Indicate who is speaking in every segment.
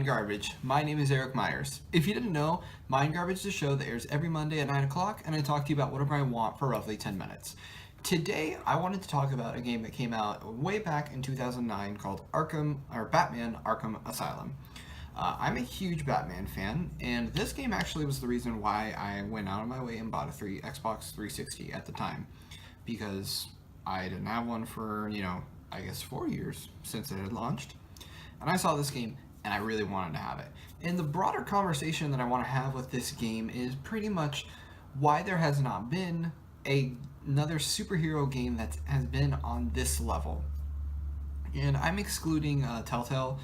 Speaker 1: Mind Garbage. My name is Eric Myers. If you didn't know, Mind Garbage is a show that airs every Monday at 9 o'clock, and I talk to you about whatever I want for roughly 10 minutes. Today, I wanted to talk about a game that came out way back in 2009 called Batman Arkham Asylum. I'm a huge Batman fan, and this game actually was the reason why I went out of my way and bought a Xbox 360 at the time, because I didn't have one for, I guess 4 years since it had launched. And I saw this game, and I really wanted to have it. And the broader conversation that I want to have with this game is pretty much why there has not been another superhero game that has been on this level. And I'm excluding Telltale.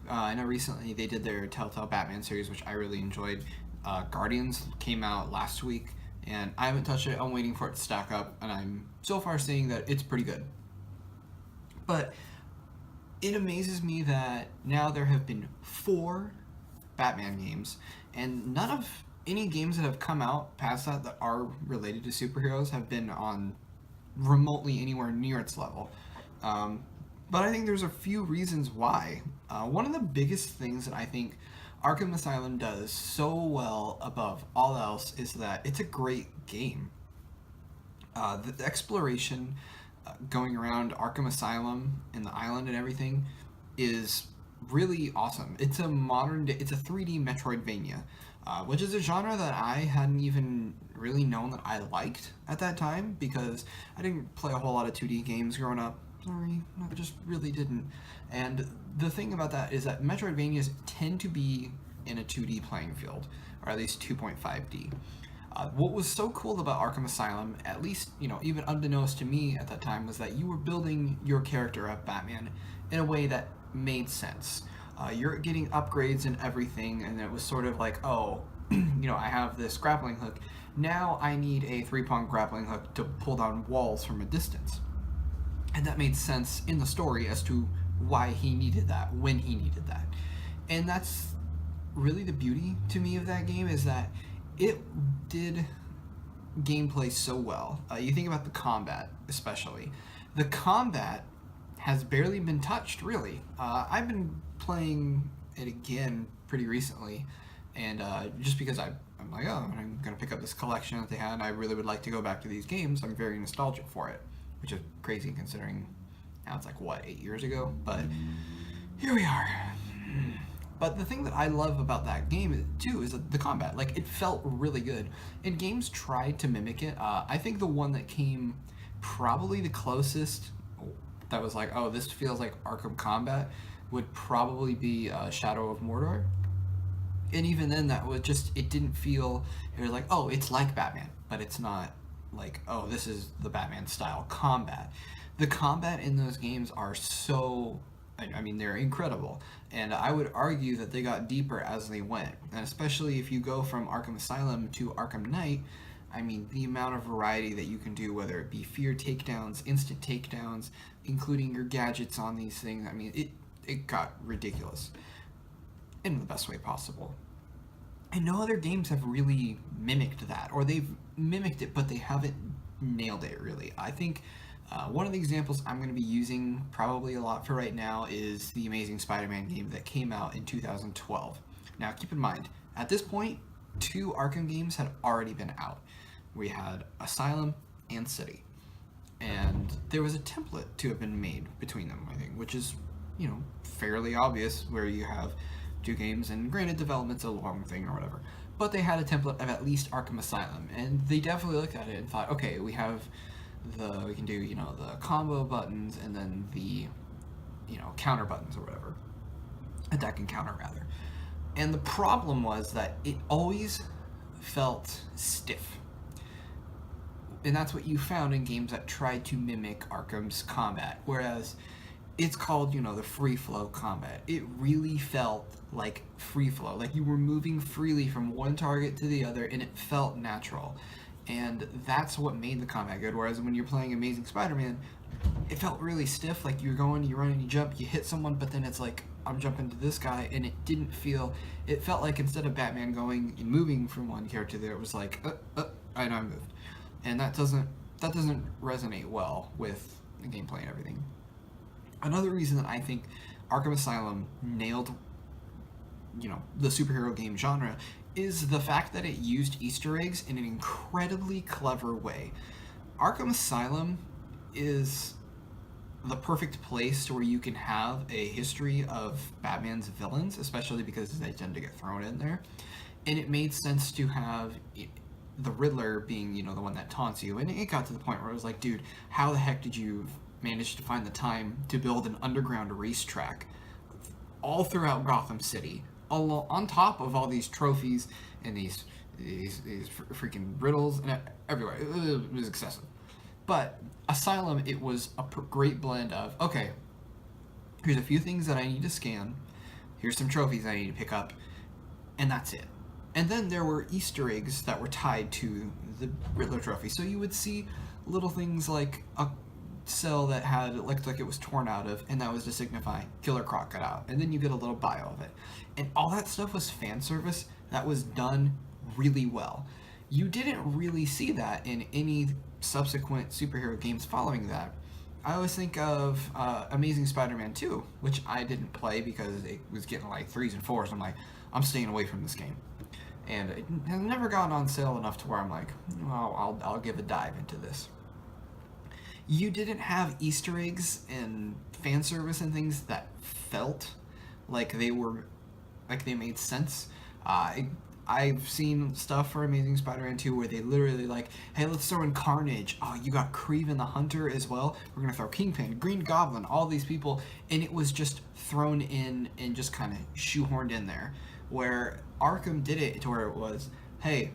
Speaker 1: I know recently they did their Telltale Batman series, which I really enjoyed. Guardians came out last week, and I haven't touched it. I'm waiting for it to stack up, and I'm so far seeing that it's pretty good. But it amazes me that now there have been 4 Batman games, and none of any games that have come out past that are related to superheroes have been on remotely anywhere near its level. But I think there's a few reasons why. One of the biggest things that I think Arkham Asylum does so well above all else is that it's a great game. The exploration going around Arkham Asylum and the island and everything is really awesome. It's a 3D Metroidvania, which is a genre that I hadn't even really known that I liked at that time, because I didn't play a whole lot of 2D games growing up. Sorry, I just really didn't. And the thing about that is that Metroidvanias tend to be in a 2D playing field, or at least 2.5D. What was so cool about Arkham Asylum, at least, even unbeknownst to me at that time, was that you were building your character up, Batman, in a way that made sense. You're getting upgrades and everything, and it was sort of like, I have this grappling hook. Now I need a 3-prong grappling hook to pull down walls from a distance. And that made sense in the story as to why he needed that, when he needed that. And that's really the beauty to me of that game, is that it did gameplay so well. You think about the combat, especially. The combat has barely been touched, really. I've been playing it again pretty recently, and just because I'm like, I'm going to pick up this collection that they had, and I really would like to go back to these games. I'm very nostalgic for it, which is crazy considering now it's like, 8 years ago? But here we are. But the thing that I love about that game, too, is the combat. Like, it felt really good. And games tried to mimic it. I think the one that came probably the closest, that was like, this feels like Arkham combat, would probably be Shadow of Mordor. And even then, that was just, it didn't feel, it was like, it's like Batman. But it's not like, this is the Batman style combat. The combat in those games are so, they're incredible. And I would argue that they got deeper as they went. And especially if you go from Arkham Asylum to Arkham Knight, the amount of variety that you can do, whether it be fear takedowns, instant takedowns, including your gadgets on these things, it got ridiculous. In the best way possible. And no other games have really mimicked that, or they've mimicked it, but they haven't nailed it, really. I think one of the examples I'm going to be using probably a lot for right now is the Amazing Spider-Man game that came out in 2012. Now, keep in mind, at this point, 2 Arkham games had already been out. We had Asylum and City. And there was a template to have been made between them, I think, which is, fairly obvious, where you have 2 games, and granted, development's a long thing or whatever. But they had a template of at least Arkham Asylum, and they definitely looked at it and thought, okay, we can do, the combo buttons, and then the, counter buttons or whatever. Attack and counter, rather. And the problem was that it always felt stiff. And that's what you found in games that tried to mimic Arkham's combat, whereas it's called, the free flow combat. It really felt like free flow, like you were moving freely from one target to the other, and it felt natural. And that's what made the combat good, whereas when you're playing Amazing Spider-Man, it felt really stiff, like you run and you jump, you hit someone, but then it's like, I'm jumping to this guy, and it felt like instead of Batman going and moving from one character there, it was like, I moved. And that doesn't resonate well with the gameplay and everything. Another reason that I think Arkham Asylum nailed the superhero game genre, is the fact that it used Easter eggs in an incredibly clever way. Arkham Asylum is the perfect place to where you can have a history of Batman's villains, especially because they tend to get thrown in there. And it made sense to have the Riddler being, the one that taunts you. And it got to the point where it was like, dude, how the heck did you manage to find the time to build an underground racetrack all throughout Gotham City, on top of all these trophies and these freaking riddles and everywhere? It was excessive. But Asylum, it was a great blend of, okay, here's a few things that I need to scan, here's some trophies I need to pick up, and that's it. And then there were Easter eggs that were tied to the Riddler trophy. So you would see little things like a cell that it looked like it was torn out of, and that was to signify Killer Croc got out. And then you get a little bio of it. And all that stuff was fan service that was done really well. You didn't really see that in any subsequent superhero games following that. I always think of Amazing Spider-Man 2, which I didn't play because it was getting like 3s and 4s. I'm like, I'm staying away from this game. And it has never gotten on sale enough to where I'm like, well, I'll give a dive into this. You didn't have Easter eggs and fan service and things that felt like they made sense. I've seen stuff for Amazing Spider-Man 2 where they literally like, hey, let's throw in Carnage. Oh, you got Kraven the Hunter as well. We're going to throw Kingpin, Green Goblin, all these people. And it was just thrown in and just kind of shoehorned in there. Where Arkham did it to where it was, hey,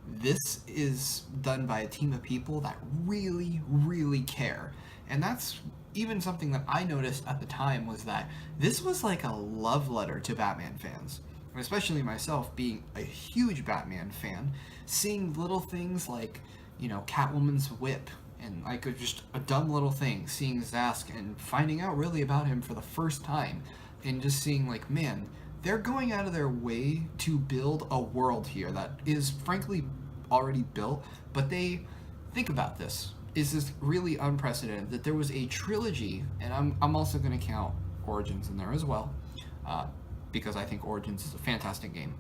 Speaker 1: this is done by a team of people that really, really care. And that's even something that I noticed at the time, was that this was like a love letter to Batman fans. Especially myself being a huge Batman fan, seeing little things like, Catwoman's whip, and like just a dumb little thing, seeing Zask and finding out really about him for the first time, and just seeing like, man, they're going out of their way to build a world here that is frankly already built, but they think about this. Is this really unprecedented that there was a trilogy, and I'm also going to count Origins in there as well, because I think Origins is a fantastic game.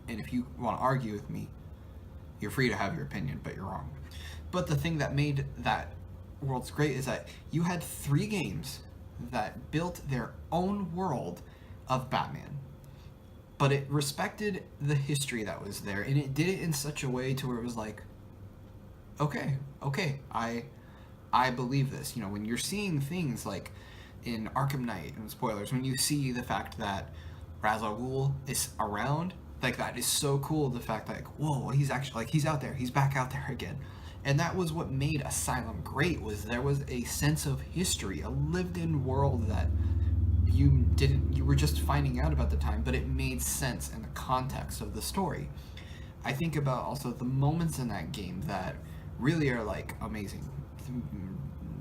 Speaker 1: And if you want to argue with me, you're free to have your opinion, but you're wrong. But the thing that made that worlds great is that you had 3 games that built their own world of Batman. But it respected the history that was there, and it did it in such a way to where it was like, okay, I believe this. When you're seeing things like in Arkham Knight, and spoilers, when you see the fact that Ra's al Ghul is around, like, that is so cool. The fact that, like, whoa, he's actually, like, he's out there, he's back out there again. And that was what made Asylum great, was there was a sense of history, a lived-in world that you were just finding out about the time, but it made sense in the context of the story. I think about also the moments in that game that really are, like, amazing.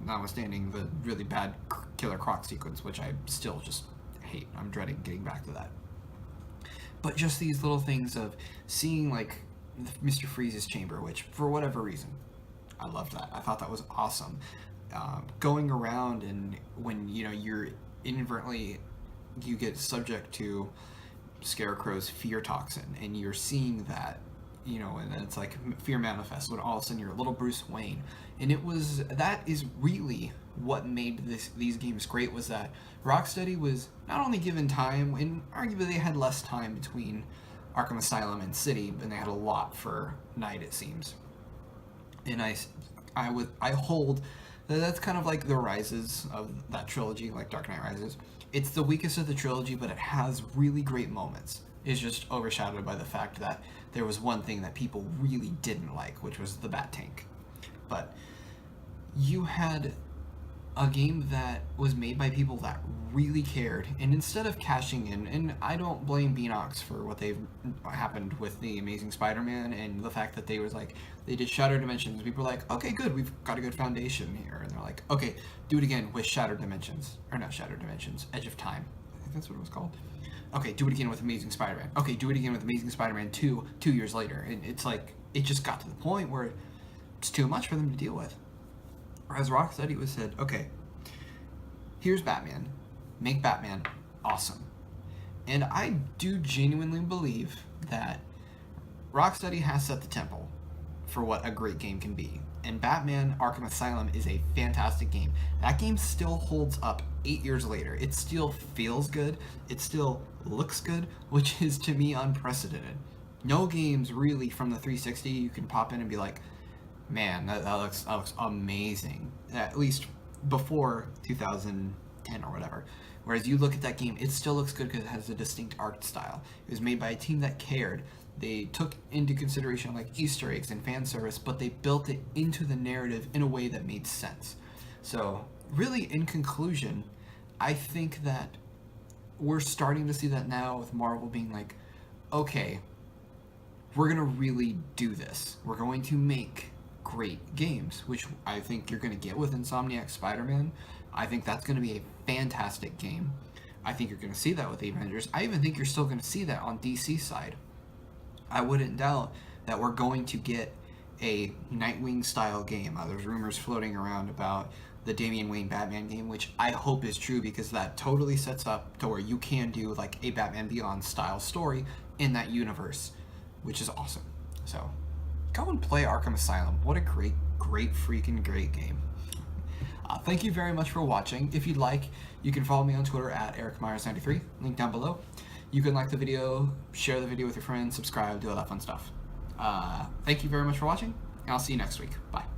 Speaker 1: Notwithstanding the really bad Killer Croc sequence, which I still just hate. I'm dreading getting back to that. But just these little things of seeing, like, Mr. Freeze's chamber, which, for whatever reason, I loved that. I thought that was awesome. Going around, and when, you're inadvertently, you get subject to Scarecrow's fear toxin, and you're seeing that, and it's like fear manifests when all of a sudden you're a little Bruce Wayne. And that is really what made these games great, was that Rocksteady was not only given time, and arguably they had less time between Arkham Asylum and City, and they had a lot for Night, it seems. And I hold that that's kind of like the rises of that trilogy, like Dark Knight Rises. It's the weakest of the trilogy, but it has really great moments. It's just overshadowed by the fact that there was one thing that people really didn't like, which was the Bat Tank. But you had a game that was made by people that really cared, and instead of cashing in, and I don't blame Beanox for what happened with the Amazing Spider-Man and the fact that they did Shattered Dimensions. People were like, okay, good, we've got a good foundation here, and they're like, okay, do it again with Shattered Dimensions, or not Shattered Dimensions, Edge of Time. I think that's what it was called. Okay, do it again with Amazing Spider-Man. Okay, do it again with Amazing Spider-Man 2 years later. And it's like, it just got to the point where it's too much for them to deal with. Whereas Rocksteady was said, okay, here's Batman. Make Batman awesome. And I do genuinely believe that Rocksteady has set the tempo for what a great game can be. And Batman Arkham Asylum is a fantastic game. That game still holds up 8 years later. It still feels good. It still looks good, which is to me unprecedented. No games really from the 360 you can pop in and be like, man, that looks amazing. At least before 2010 or whatever. Whereas you look at that game, it still looks good because it has a distinct art style. It was made by a team that cared. They took into consideration like Easter eggs and fan service, but they built it into the narrative in a way that made sense. So really, in conclusion, I think that we're starting to see that now with Marvel being like, okay, we're gonna really do this. We're going to make great games, which I think you're gonna get with Insomniac Spider-Man. I think that's gonna be a fantastic game. I think you're gonna see that with the Avengers. I even think you're still gonna see that on DC side. I wouldn't doubt that we're going to get a Nightwing style game. There's rumors floating around about the Damian Wayne Batman game, which I hope is true because that totally sets up to where you can do like a Batman Beyond style story in that universe, which is awesome. So go and play Arkham Asylum. What a great freaking great game. Thank you very much for watching. If you'd like, you can follow me on Twitter at EricMyers93, link down below. You can like the video, share the video with your friends, subscribe, do all that fun stuff. Thank you very much for watching, and I'll see you next week. Bye.